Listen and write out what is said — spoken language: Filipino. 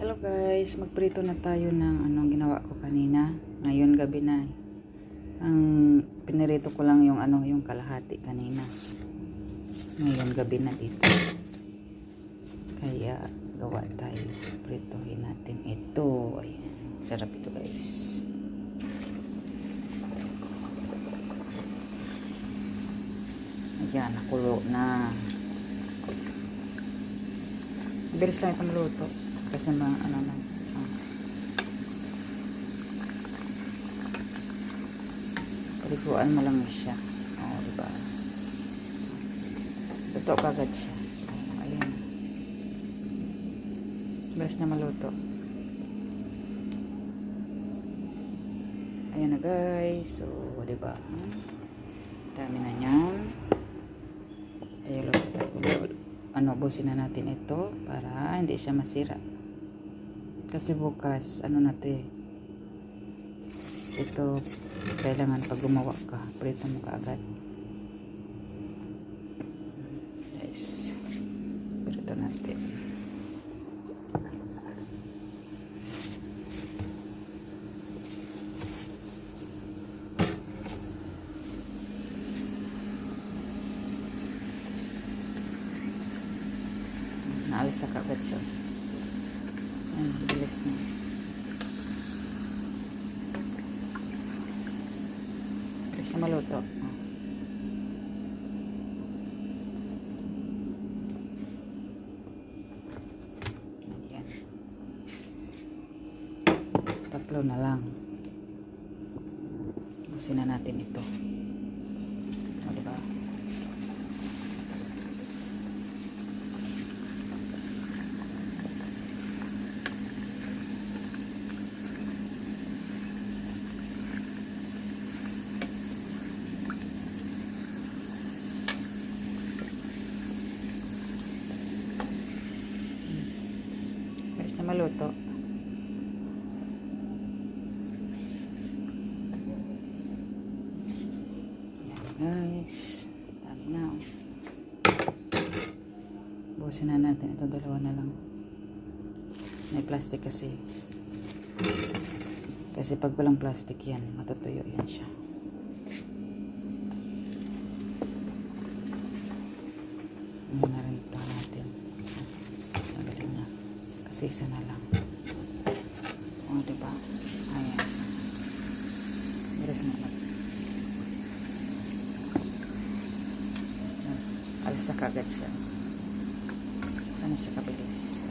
Hello guys, magprito na tayo ng anong ginawa ko kanina. Ngayon gabi na. Ang pinirito ko lang yung yung kalahati kanina. Ngayon gabi na dito. Kaya gawa tayo. Prituhin natin ito. Ayan. Sarap ito guys. Ayan, nakulo na. Bilis lang ito maluto. Kasi mga paliguan mo lang siya. Diba? Luto kagad siya. Ayan. Bilis na maluto. Ayan na guys. So, diba? Dami na niyan. Ayan, busin na natin ito para hindi siya masira. Kasi bukas, ito, kailangan pag gumawa ka, prito mo kaagad. Guys, prito natin. Naalis sa kaagad siya. Bilis na. Bilis na maluto. Ayan. Tatlo na lang. Busin na natin ito. Diba? Na maluto. Ayan guys. Dami na. Busin na natin. Ito dalawa na lang. May plastic kasi. Kasi pag walang plastic yan, matutuyo yan siya. Ano na rin ito natin. Magaling na. Kasi isa na lang. Diba? Ayan. Bilis na lang. Alis na kagad siya. Ano siya kabilis.